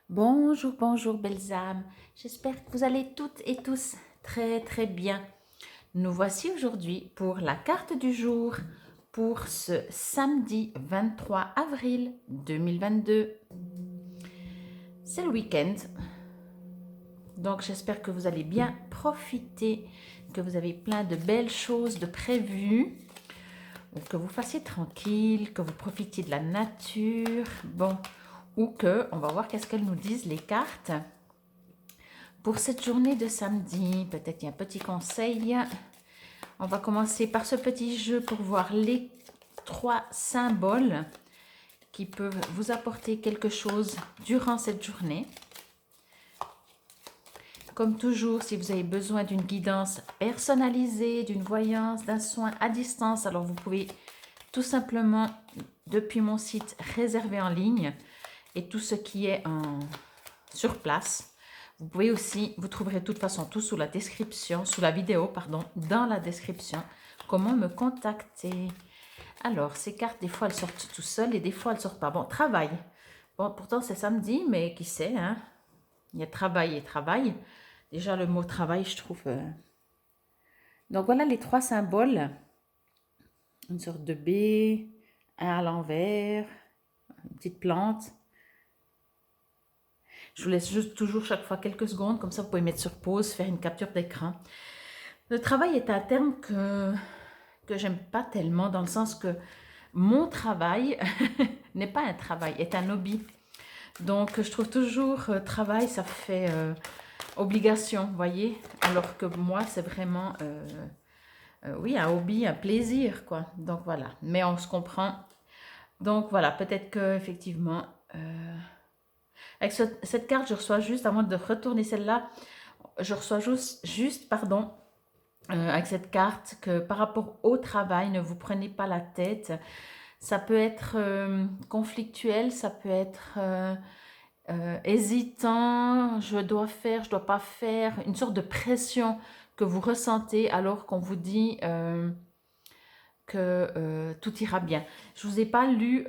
Bonjour, bonjour belles âmes. J'espère que vous allez toutes et tous très très bien. Nous voici aujourd'hui pour la carte du jour pour ce samedi 23 avril 2022. C'est le week-end, donc j'espère que vous allez bien profiter, que vous avez plein de belles choses de prévues, ou que vous fassiez tranquille, que vous profitiez de la nature, bon, ou que, on va voir qu'est-ce qu'elles nous disent les cartes. Pour cette journée de samedi, peut-être il y a un petit conseil. On va commencer par ce petit jeu pour voir les 3 symboles qui peuvent vous apporter quelque chose durant cette journée. Comme toujours, si vous avez besoin d'une guidance personnalisée, d'une voyance, d'un soin à distance, alors vous pouvez tout simplement, depuis mon site, réserver en ligne et tout ce qui est sur place. Vous pouvez aussi, vous trouverez de toute façon tout sous la description, sous la vidéo, pardon, dans la description, comment me contacter. Alors, ces cartes, des fois, elles sortent tout seules et des fois, elles sortent pas. Bon, travail. Bon, pourtant, c'est samedi, mais qui sait, hein? Il y a travail et travail. Déjà, le mot travail, je trouve... Donc, voilà les 3 symboles. Une sorte de B, un à l'envers, une petite plante. Je vous laisse juste toujours chaque fois quelques secondes, comme ça vous pouvez mettre sur pause, faire une capture d'écran. Le travail est un terme que j'aime pas tellement, dans le sens que mon travail n'est pas un travail, est un hobby. Donc je trouve toujours travail, ça fait obligation, vous voyez. Alors que moi, c'est vraiment, oui, un hobby, un plaisir, quoi. Donc voilà, mais on se comprend. Donc voilà, peut-être que effectivement, avec cette carte, je reçois juste, avant de retourner celle-là, je reçois juste pardon, avec cette carte, que par rapport au travail, ne vous prenez pas la tête. Ça peut être conflictuel, ça peut être hésitant, je dois faire, je dois pas faire, une sorte de pression que vous ressentez alors qu'on vous dit que tout ira bien. Je vous ai pas lu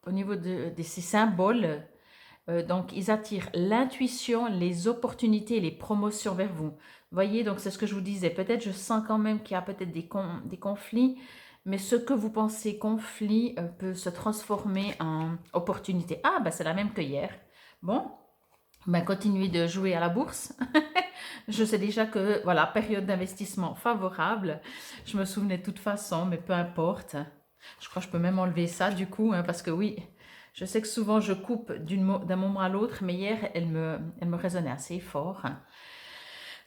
au niveau de ces symboles. Donc, ils attirent l'intuition, les opportunités et les promotions vers vous. Voyez, donc c'est ce que je vous disais. Peut-être je sens quand même qu'il y a peut-être des conflits, mais ce que vous pensez conflit peut se transformer en opportunité. Ah, ben c'est la même que hier. Bon, ben continuez de jouer à la bourse. Je sais déjà que, voilà, période d'investissement favorable. Je me souvenais de toute façon, mais peu importe. Je crois que je peux même enlever ça du coup, hein, parce que oui, je sais que souvent je coupe d'un moment à l'autre, mais hier, elle me résonnait assez fort.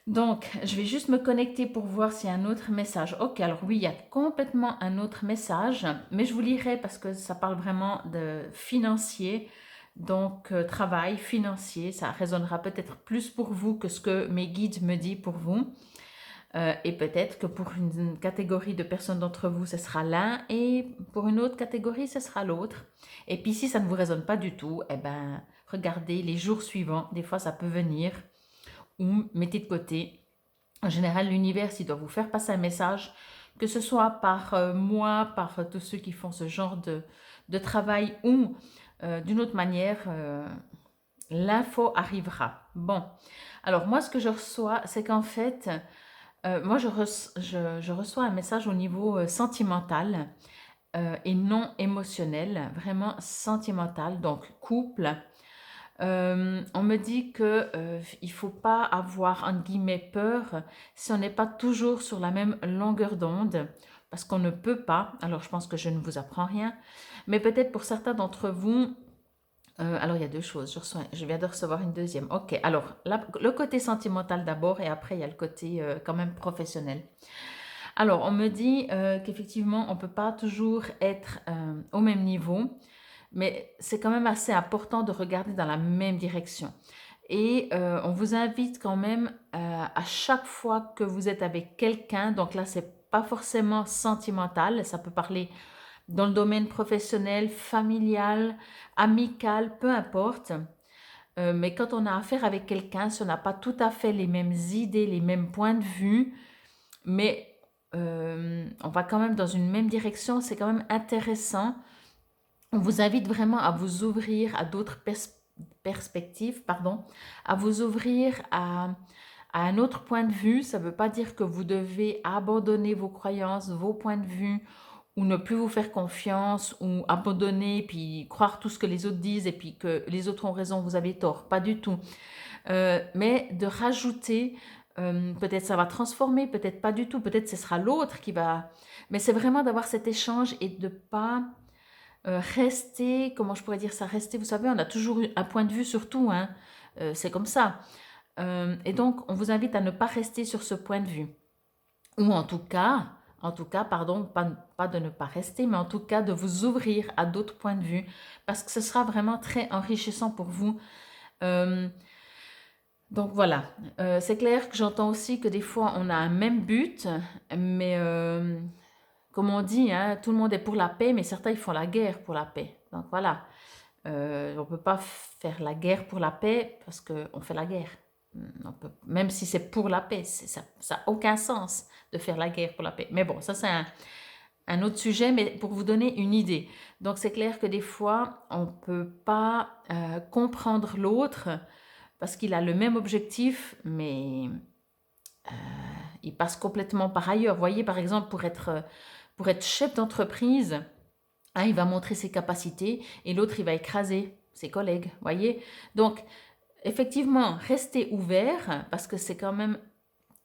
Donc, je vais juste me connecter pour voir s'il y a un autre message. Ok, alors oui, il y a complètement un autre message, mais je vous lirai parce que ça parle vraiment de financier. Donc, travail, financier, ça résonnera peut-être plus pour vous que ce que mes guides me disent pour vous. Et peut-être que pour une catégorie de personnes d'entre vous, ce sera l'un, et pour une autre catégorie, ce sera l'autre. Et puis si ça ne vous résonne pas du tout, eh ben, regardez les jours suivants, des fois ça peut venir, ou mettez de côté. En général, l'univers, s'il doit vous faire passer un message, que ce soit par moi, par tous ceux qui font ce genre de travail, ou d'une autre manière, l'info arrivera. Bon, alors moi, ce que je reçois, c'est qu'en fait, moi, je reçois un message au niveau sentimental et non émotionnel, vraiment sentimental, donc couple. On me dit que il faut pas avoir entre guillemets peur si on n'est pas toujours sur la même longueur d'onde, parce qu'on ne peut pas. Alors, je pense que je ne vous apprends rien, mais peut-être pour certains d'entre vous. Alors, il y a 2 choses. Je viens de recevoir une deuxième. Ok, alors le côté sentimental d'abord et après il y a le côté quand même professionnel. Alors, on me dit qu'effectivement, on ne peut pas toujours être au même niveau, mais c'est quand même assez important de regarder dans la même direction. Et on vous invite quand même à chaque fois que vous êtes avec quelqu'un, donc là, c'est pas forcément sentimental, ça peut parler dans le domaine professionnel, familial, amical, peu importe. Mais quand on a affaire avec quelqu'un, si on n'a pas tout à fait les mêmes idées, les mêmes points de vue, mais on va quand même dans une même direction, c'est quand même intéressant. On vous invite vraiment à vous ouvrir à d'autres perspective, pardon, à vous ouvrir à un autre point de vue. Ça ne veut pas dire que vous devez abandonner vos croyances, vos points de vue, ou ne plus vous faire confiance, ou abandonner, puis croire tout ce que les autres disent, et puis que les autres ont raison, vous avez tort. Pas du tout. Mais de rajouter, peut-être ça va transformer, peut-être pas du tout, peut-être ce sera l'autre qui va... Mais c'est vraiment d'avoir cet échange et de pas rester, comment je pourrais dire ça, rester, vous savez, on a toujours un point de vue sur tout, hein, c'est comme ça. Et donc, on vous invite à ne pas rester sur ce point de vue. Ou en tout cas, pardon, pas de ne pas rester, mais en tout cas de vous ouvrir à d'autres points de vue, parce que ce sera vraiment très enrichissant pour vous. Donc voilà, c'est clair que j'entends aussi que des fois on a un même but, mais comme on dit, hein, tout le monde est pour la paix, mais certains ils font la guerre pour la paix. Donc voilà, on ne peut pas faire la guerre pour la paix parce qu'on fait la guerre. Même si c'est pour la paix, ça n'a aucun sens de faire la guerre pour la paix. Mais bon, ça c'est un autre sujet, mais pour vous donner une idée. Donc c'est clair que des fois, on ne peut pas comprendre l'autre parce qu'il a le même objectif, mais il passe complètement par ailleurs. Vous voyez, par exemple, pour être chef d'entreprise, hein, il va montrer ses capacités et l'autre, il va écraser ses collègues. Voyez. Donc, effectivement, restez ouvert parce que c'est quand même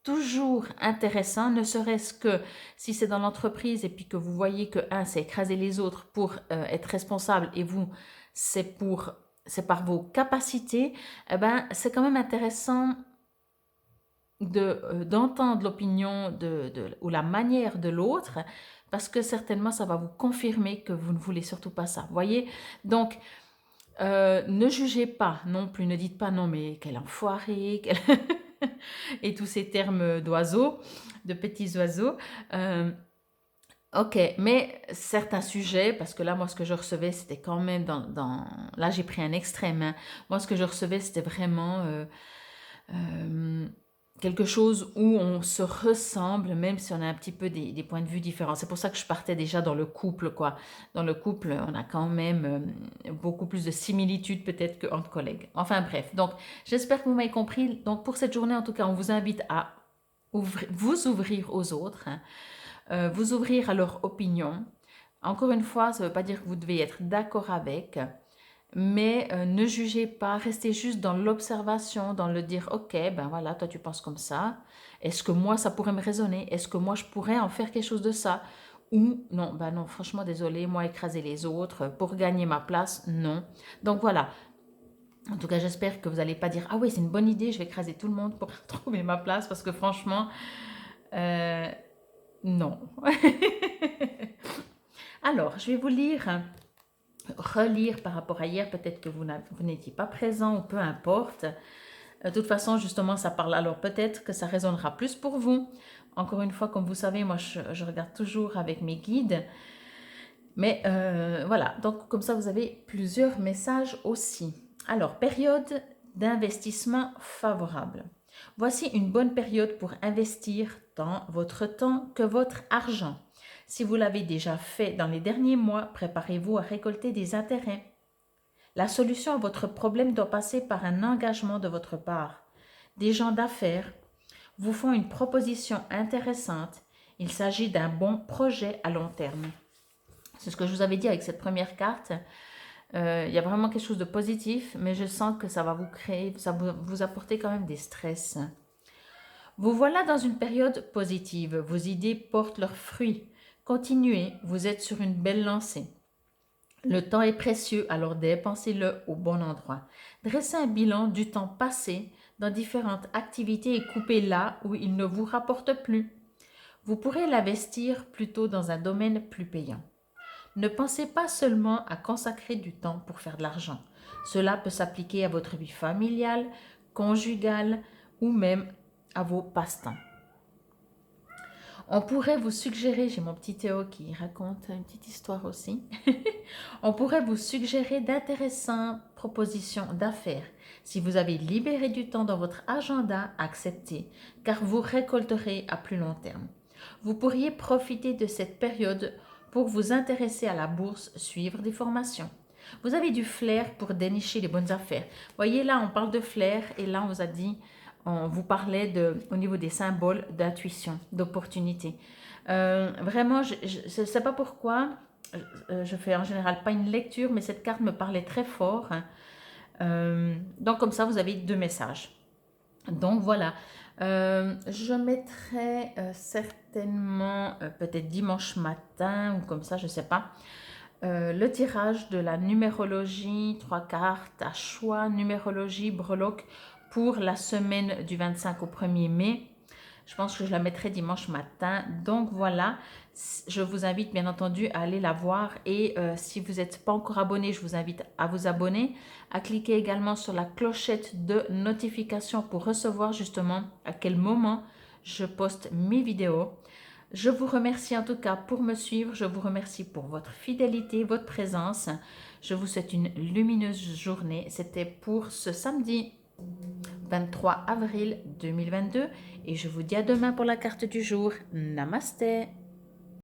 toujours intéressant, ne serait-ce que si c'est dans l'entreprise et puis que vous voyez que un, c'est écraser les autres pour être responsable et vous, c'est par vos capacités, eh ben, c'est quand même intéressant d'entendre l'opinion ou la manière de l'autre, parce que certainement ça va vous confirmer que vous ne voulez surtout pas ça. Voyez, donc ne jugez pas non plus, ne dites pas non mais quel enfoiré, et tous ces termes d'oiseaux, de petits oiseaux. Ok, mais certains sujets, parce que là, moi, ce que je recevais, c'était quand même Là, j'ai pris un extrême, hein. Moi, ce que je recevais, c'était vraiment quelque chose où on se ressemble, même si on a un petit peu des points de vue différents. C'est pour ça que je partais déjà dans le couple, quoi. Dans le couple, on a quand même beaucoup plus de similitudes peut-être qu'entre collègues. Enfin bref, donc j'espère que vous m'avez compris. Donc pour cette journée, en tout cas, on vous invite à vous ouvrir aux autres, hein, vous ouvrir à leur opinion. Encore une fois, ça ne veut pas dire que vous devez être d'accord avec, mais ne jugez pas, restez juste dans l'observation, dans le dire, ok, ben voilà, toi tu penses comme ça, est-ce que moi ça pourrait me résonner, est-ce que moi je pourrais en faire quelque chose de ça, ou non, ben non, franchement désolé, moi écraser les autres pour gagner ma place, non. Donc voilà, en tout cas j'espère que vous n'allez pas dire, ah oui c'est une bonne idée, je vais écraser tout le monde pour trouver ma place, parce que franchement, non. Alors, je vais vous relire par rapport à hier, peut-être que vous n'étiez pas présent ou peu importe. De toute façon, justement, ça parle, alors peut-être que ça résonnera plus pour vous. Encore une fois, comme vous savez, moi, je regarde toujours avec mes guides. Mais voilà, donc comme ça, vous avez plusieurs messages aussi. Alors, période d'investissement favorable. Voici une bonne période pour investir tant votre temps que votre argent. Si vous l'avez déjà fait dans les derniers mois, préparez-vous à récolter des intérêts. La solution à votre problème doit passer par un engagement de votre part. Des gens d'affaires vous font une proposition intéressante. Il s'agit d'un bon projet à long terme. C'est ce que je vous avais dit avec cette première carte. Il y a vraiment quelque chose de positif, mais je sens que ça va vous apporter quand même des stress. Vous voilà dans une période positive. Vos idées portent leurs fruits. Continuez, vous êtes sur une belle lancée. Le temps est précieux, alors dépensez-le au bon endroit. Dressez un bilan du temps passé dans différentes activités et coupez là où il ne vous rapporte plus. Vous pourrez l'investir plutôt dans un domaine plus payant. Ne pensez pas seulement à consacrer du temps pour faire de l'argent. Cela peut s'appliquer à votre vie familiale, conjugale ou même à vos passe-temps. On pourrait vous suggérer, j'ai mon petit Théo qui raconte une petite histoire aussi, on pourrait vous suggérer d'intéressantes propositions d'affaires. Si vous avez libéré du temps dans votre agenda, acceptez, car vous récolterez à plus long terme. Vous pourriez profiter de cette période pour vous intéresser à la bourse, suivre des formations. Vous avez du flair pour dénicher les bonnes affaires. Voyez là, on parle de flair et là, on vous a dit, on vous parlait au niveau des symboles d'intuition, d'opportunité. Vraiment, je ne sais pas pourquoi, je fais en général pas une lecture, mais cette carte me parlait très fort, hein. Donc comme ça, vous avez 2 messages. Donc voilà, je mettrai certainement peut-être dimanche matin ou comme ça, je ne sais pas, le tirage de la numérologie, 3 cartes à choix, numérologie, breloque pour la semaine du 25 au 1er mai. Je pense que je la mettrai dimanche matin. Donc voilà, je vous invite bien entendu à aller la voir. Et si vous n'êtes pas encore abonné, je vous invite à vous abonner, à cliquer également sur la clochette de notification pour recevoir justement à quel moment je poste mes vidéos. Je vous remercie en tout cas pour me suivre. Je vous remercie pour votre fidélité, votre présence. Je vous souhaite une lumineuse journée. C'était pour ce samedi 23 avril 2022 et je vous dis à demain pour la carte du jour. Namasté.